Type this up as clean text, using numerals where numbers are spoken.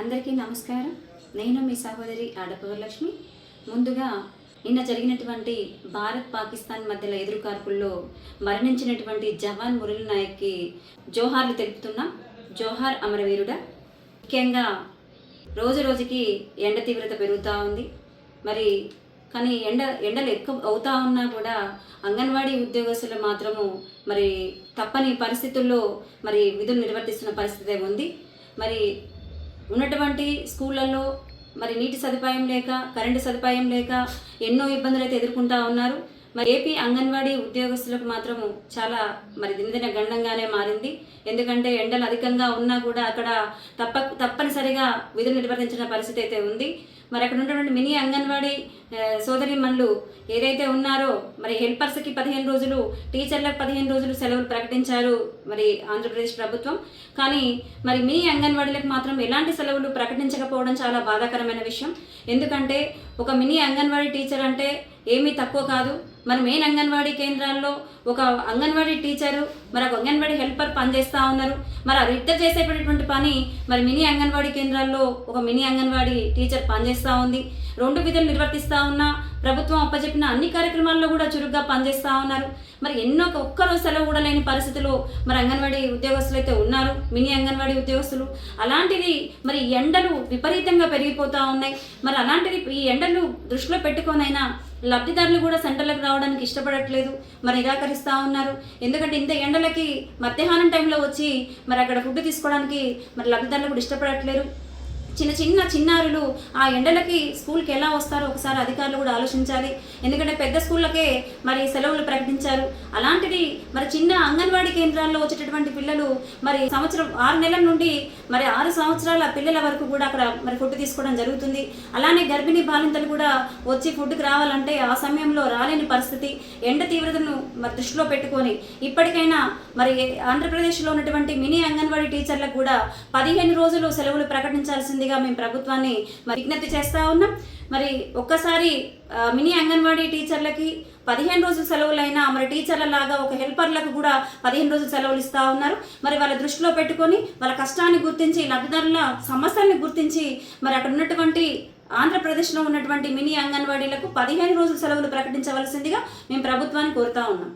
అందరికీ నమస్కారం. నేను మీ సహోదరి ఆడపవరలక్ష్మి. ముందుగా నిన్న జరిగినటువంటి భారత్ పాకిస్తాన్ మధ్యలో ఎదురుకార్పుల్లో మరణించినటువంటి జవాన్ మురళీ నాయక్కి జోహార్లు తెలుపుతున్నాం. జోహార్ అమరవీరుడా. ముఖ్యంగా రోజు రోజుకి ఎండ తీవ్రత పెరుగుతూ ఉంది. కానీ ఎండలు ఎక్కువ అవుతా ఉన్నా కూడా అంగన్వాడీ ఉద్యోగస్తులు మాత్రము తప్పని పరిస్థితుల్లో విధులు నిర్వర్తిస్తున్న పరిస్థితి ఉంది. ఉన్నటువంటి స్కూళ్ళల్లో నీటి సదుపాయం లేక, కరెంటు సదుపాయం లేక ఎన్నో ఇబ్బందులు అయితే ఎదుర్కొంటూ ఉన్నారు. ఏపీ అంగన్వాడీ ఉద్యోగస్తులకు మాత్రము చాలా దినదిన గండంగానే మారింది. ఎందుకంటే ఎండలు అధికంగా ఉన్నా కూడా అక్కడ తప్పనిసరిగా విధులు నిర్వర్తించిన పరిస్థితి అయితే ఉంది. అక్కడ ఉన్నటువంటి మినీ అంగన్వాడీ సోదరీమణులు ఏదైతే ఉన్నారో హెల్పర్స్కి 15 రోజులు, టీచర్లకు 15 రోజులు సెలవులు ప్రకటించారు ఆంధ్రప్రదేశ్ ప్రభుత్వం. కానీ మినీ అంగన్వాడీలకు మాత్రం ఎలాంటి సెలవులు ప్రకటించకపోవడం చాలా బాధాకరమైన విషయం. ఎందుకంటే ఒక మినీ అంగన్వాడీ టీచర్ అంటే ఏమీ తక్కువ కాదు. మెయిన్ అంగన్వాడీ కేంద్రాల్లో ఒక అంగన్వాడీ టీచరు ఒక అంగన్వాడీ హెల్పర్ పనిచేస్తూ ఉన్నారు. ఇద్దరు చేసేటటువంటి పని మినీ అంగన్వాడీ కేంద్రాల్లో ఒక మినీ అంగన్వాడీ టీచర్ పనిచేస్తూ ఉంది. 2 విధులు నిర్వర్తిస్తూ ఉన్నా ప్రభుత్వం అప్పచెప్పిన అన్ని కార్యక్రమాల్లో కూడా చురుగ్గా పనిచేస్తూ ఉన్నారు. ఒక్కరోజు సెలవు కూడా లేని పరిస్థితుల్లో అంగన్వాడీ ఉద్యోగస్తులు అయితే ఉన్నారు, మినీ అంగన్వాడీ ఉద్యోగస్తులు. అలాంటిది ఎండలు విపరీతంగా పెరిగిపోతూ ఉన్నాయి. అలాంటిది ఈ ఎండలు దృష్టిలో పెట్టుకొనైనా లబ్ధిదారులు కూడా సెంటర్లకు రావడానికి ఇష్టపడట్లేదు, నిరాకరిస్తూ ఉన్నారు. ఎందుకంటే ఇంత ఎండలకి మధ్యాహ్నం టైంలో వచ్చి అక్కడ ఫుడ్ తీసుకోవడానికి లబ్ధిదారులు కూడా ఇష్టపడట్లేరు. చిన్నారులు ఆ ఎండలకి స్కూల్కి ఎలా వస్తారో ఒకసారి అధికారులు కూడా ఆలోచించాలి. ఎందుకంటే పెద్ద స్కూళ్ళకే సెలవులు ప్రకటించారు. అలాంటిది చిన్న అంగన్వాడీ కేంద్రాల్లో వచ్చేటటువంటి పిల్లలు సంవత్సరం 6 నెలల నుండి 6 సంవత్సరాల పిల్లల వరకు కూడా అక్కడ ఫుడ్ తీసుకోవడం జరుగుతుంది. అలానే గర్భిణీ బాలింతలు కూడా వచ్చి ఫుడ్కి రావాలంటే ఆ సమయంలో రాలేని పరిస్థితి. ఎండ తీవ్రతను దృష్టిలో పెట్టుకొని ఇప్పటికైనా ఆంధ్రప్రదేశ్లో ఉన్నటువంటి మినీ అంగన్వాడీ టీచర్లకు కూడా 15 రోజులు సెలవులు ప్రకటించాల్సింది మేము ప్రభుత్వాన్ని విజ్ఞప్తి చేస్తా ఉన్నాం. ఒక్కసారి మినీ అంగన్వాడీ టీచర్లకి 15 రోజులు సెలవులైనా టీచర్ల లాగా ఒక హెల్పర్లకు కూడా 15 రోజులు సెలవులు ఇస్తూ ఉన్నారు. వాళ్ళ దృష్టిలో పెట్టుకొని వాళ్ళ కష్టాన్ని గుర్తించి, లబ్ధిదారుల సమస్యల్ని గుర్తించి అక్కడ ఉన్నటువంటి ఆంధ్రప్రదేశ్లో ఉన్నటువంటి మినీ అంగన్వాడీలకు 15 రోజులు సెలవులు ప్రకటించవలసిందిగా మేము ప్రభుత్వాన్ని కోరుతా ఉన్నాం.